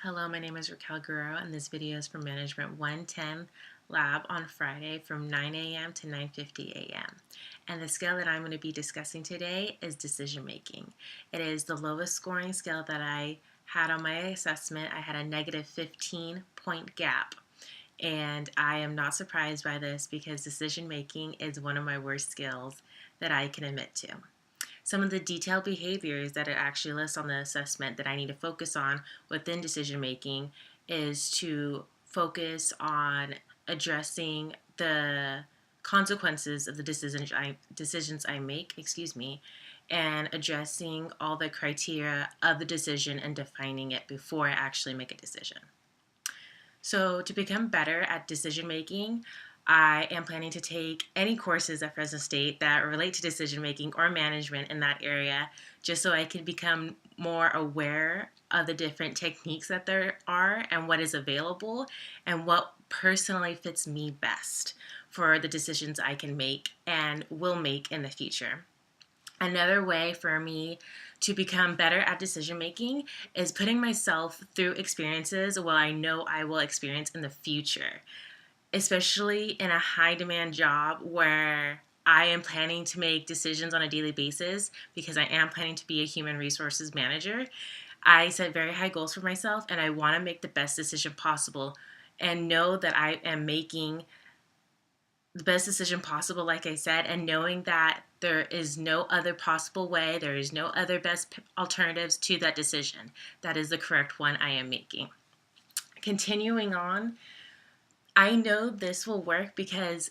Hello, my name is Raquel Guerrero, and this video is for Management 110 Lab on Friday from 9 a.m. to 9:50 a.m. And the skill that I'm going to be discussing today is decision making. It is the lowest scoring skill that I had on my assessment. I had a negative 15-point gap. And I am not surprised by this because decision making is one of my worst skills that I can admit to. Some of the detailed behaviors that it actually lists on the assessment that I need to focus on within decision making is to focus on addressing the consequences of the decisions I make, and addressing all the criteria of the decision and defining it before I actually make a decision. So to become better at decision making, I am planning to take any courses at Fresno State that relate to decision making or management in that area, just so I can become more aware of the different techniques that there are and what is available and what personally fits me best for the decisions I can make and will make in the future. Another way for me to become better at decision making is putting myself through experiences what I know I will experience in the future, especially in a high demand job where I am planning to make decisions on a daily basis because I am planning to be a human resources manager. I set very high goals for myself and I want to make the best decision possible and know that I am making the best decision possible, like I said, and knowing that there is no other possible way, there is no other best alternatives to that decision. That is the correct one I am making. Continuing on, I know this will work because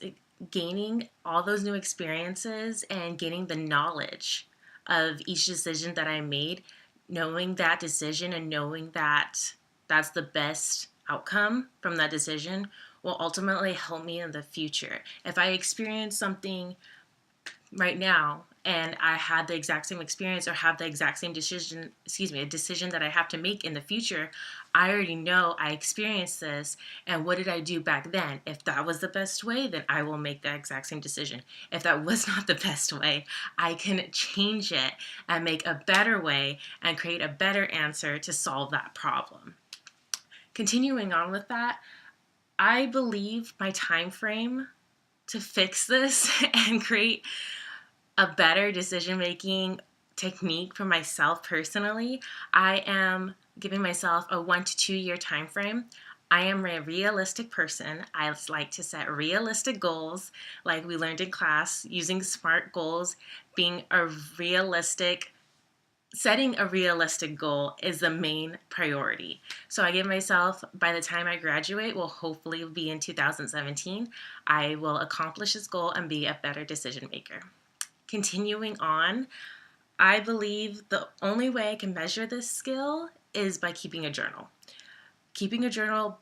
gaining all those new experiences and gaining the knowledge of each decision that I made, knowing that decision and knowing that that's the best outcome from that decision will ultimately help me in the future. If I experience something right now and I had the exact same experience or have the exact same decision, a decision that I have to make in the future, I already know I experienced this and what did I do back then? If that was the best way, then I will make the exact same decision. If that was not the best way, I can change it and make a better way and create a better answer to solve that problem. Continuing on with that, I believe my time frame to fix this and create a better decision-making technique for myself personally, I am giving myself a 1 to 2 year time frame. I am a realistic person. I like to set realistic goals, like we learned in class, using SMART goals, setting a realistic goal is the main priority. So I give myself, by the time I graduate, will hopefully be in 2017, I will accomplish this goal and be a better decision maker. Continuing on, I believe the only way I can measure this skill is by keeping a journal. Keeping a journal,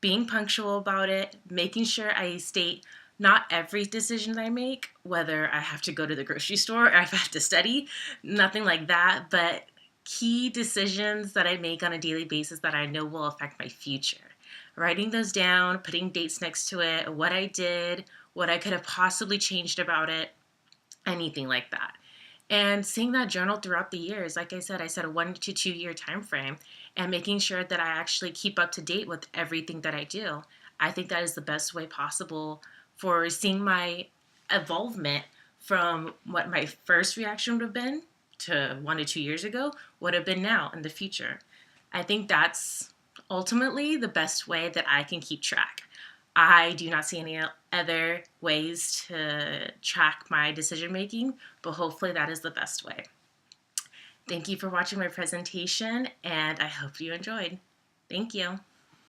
being punctual about it, making sure I state not every decision I make, whether I have to go to the grocery store or if I have to study, nothing like that, but key decisions that I make on a daily basis that I know will affect my future. Writing those down, putting dates next to it, what I did, what I could have possibly changed about it, anything like that. And seeing that journal throughout the years, like I set a 1 to 2 year time frame and making sure that I actually keep up to date with everything that I do. I think that is the best way possible for seeing my evolvement from what my first reaction would have been to 1 to 2 years ago would have been now in the future. I think that's ultimately the best way that I can keep track. I do not see any other ways to track my decision making, but hopefully that is the best way. Thank you for watching my presentation, and I hope you enjoyed. Thank you.